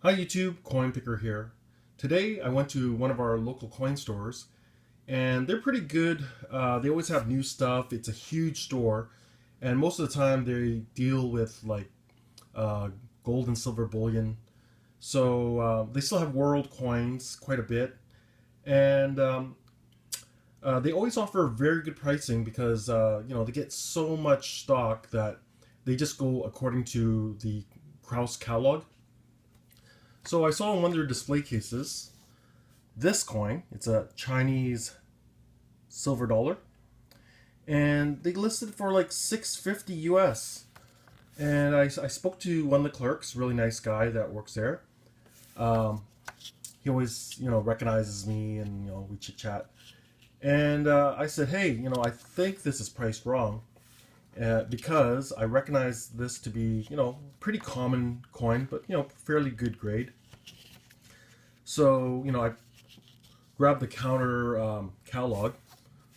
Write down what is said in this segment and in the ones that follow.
Hi YouTube, Coinpicker here. Today I went to one of our local coin stores and they're pretty good. They always have new stuff. It's a huge store and most of the time they deal with like uh, gold and silver bullion. So they still have world coins quite a bit and they always offer very good pricing because they get so much stock that they just go according to the Kraus catalog. So I saw in one of their display cases this coin. It's a Chinese silver dollar, and they listed it for like 650 US. And I spoke to one of the clerks, really nice guy that works there. Um, he always recognizes me, and we chit chat. And I said, hey, I think this is priced wrong. Because I recognize this to be, pretty common coin, but, fairly good grade. So, I grabbed the counter catalog,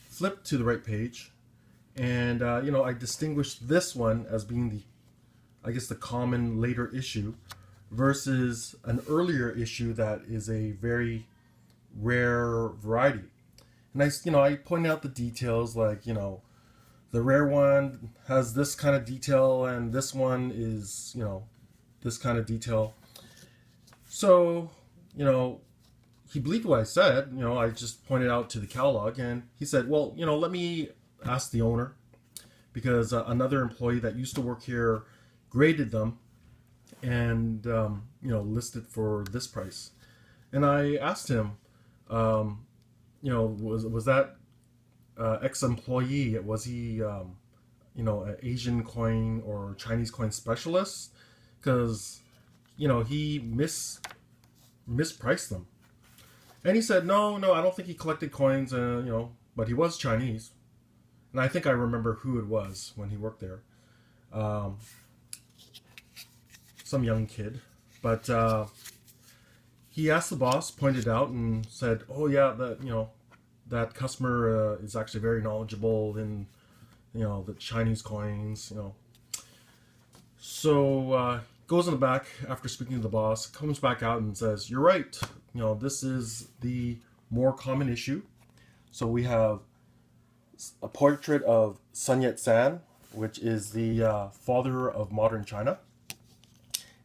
flipped to the right page, and, I distinguished this one as being the common later issue versus an earlier issue that is a very rare variety. And I pointed out the details like, the rare one has this kind of detail and this one is this kind of detail. So he believed what I said. I just pointed out to the catalog and he said, well, let me ask the owner, because another employee that used to work here graded them and listed for this price. And I asked him, was that ex-employee, was he, an Asian coin or Chinese coin specialist? Because, he mispriced them. And he said, no, I don't think he collected coins, but he was Chinese. And I think I remember who it was when he worked there. Some young kid. But he asked the boss, pointed out, and said, oh yeah, that customer is actually very knowledgeable in the Chinese coins. So goes in the back after speaking to the boss, comes back out and says, you're right, this is the more common issue. So we have a portrait of Sun Yat-sen, which is the father of modern China,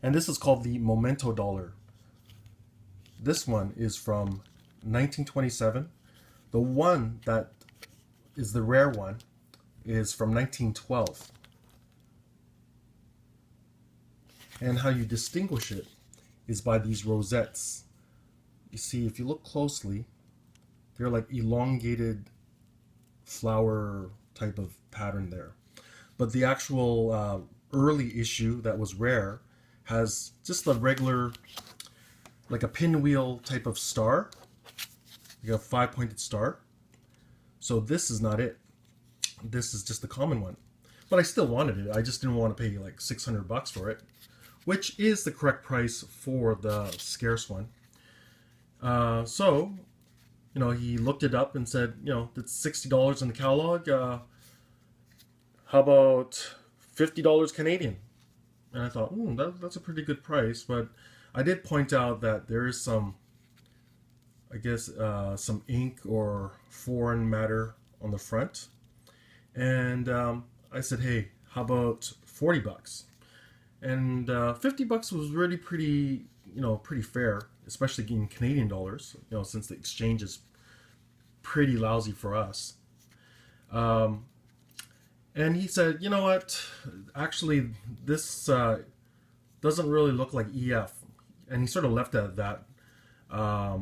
and this is called the memento dollar. This one is from 1927. The one that is the rare one is from 1912. And how you distinguish it is by these rosettes. You see, if you look closely, they're like elongated flower type of pattern there. But the actual early issue that was rare has just a regular, like a pinwheel type of star. You have a 5-pointed star. So this is not it. This is just the common one. But I still wanted it. I just didn't want to pay like $600 for it, which is the correct price for the scarce one. So he looked it up and said, it's $60 in the catalog. How about $50 Canadian? And I thought, that's a pretty good price. But I did point out that there is some, some ink or foreign matter on the front. And I said, hey, how about $40? And $50 was really pretty fair, especially in Canadian dollars, since the exchange is pretty lousy for us. And he said, you know what, actually this doesn't really look like EF. And he sort of left it at that. I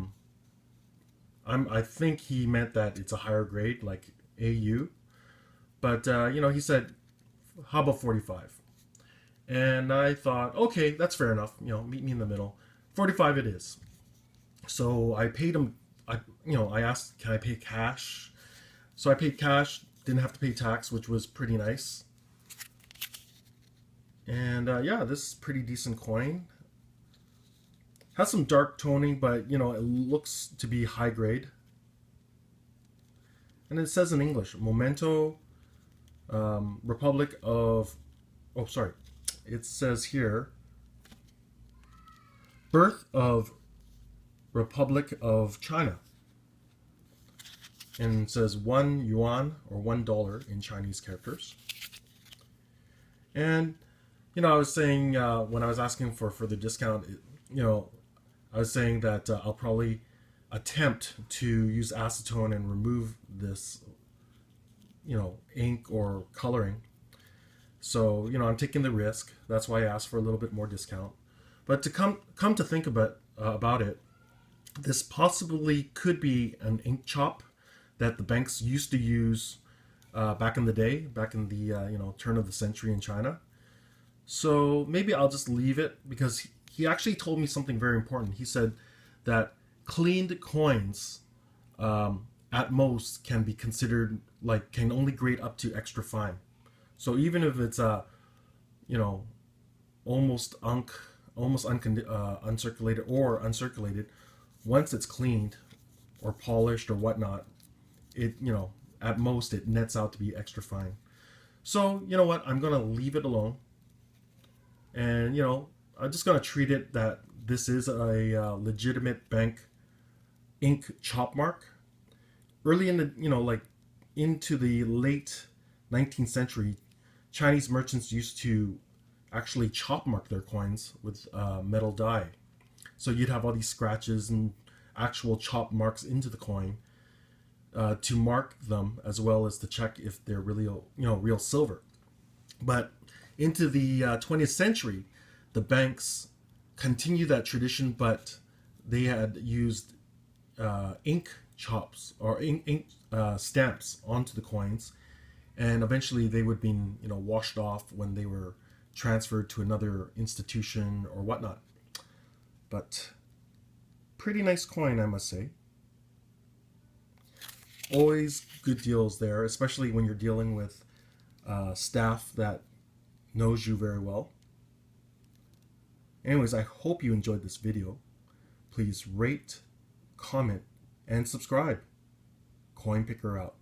think he meant that it's a higher grade, like AU. But, he said, how about 45? And I thought, okay, that's fair enough. Meet me in the middle. 45 it is. So I paid him, I asked, can I pay cash? So I paid cash, didn't have to pay tax, which was pretty nice. And yeah, this is pretty decent coin. Has some dark toning, but it looks to be high grade. And it says in English, Memento, Republic of, it says here, Birth of Republic of China. And it says 1 yuan or $1 in Chinese characters. And, I was saying when I was asking for further discount, I was saying that I'll probably attempt to use acetone and remove this, ink or coloring. So, I'm taking the risk. That's why I asked for a little bit more discount. But to come to think about it, this possibly could be an ink chop that the banks used to use back in the day, back in the turn of the century in China. So maybe I'll just leave it, because he actually told me something very important. He said that cleaned coins at most can be considered, can only grade up to extra fine. So even if it's almost uncirculated or uncirculated, once it's cleaned or polished or whatnot, it at most it nets out to be extra fine. So you know what, I'm gonna leave it alone, and I'm just gonna treat it that this is a legitimate bank ink chop mark. Early in the into the late 19th century, Chinese merchants used to actually chop mark their coins with metal die. So you'd have all these scratches and actual chop marks into the coin to mark them, as well as to check if they're really real silver. But into the 20th century, the banks continued that tradition, but they had used ink chops or ink stamps onto the coins, and eventually they would be washed off when they were transferred to another institution or whatnot. But pretty nice coin, I must say. Always good deals there, especially when you're dealing with staff that knows you very well. Anyways, I hope you enjoyed this video. Please rate, comment, and subscribe. Coinpicker out.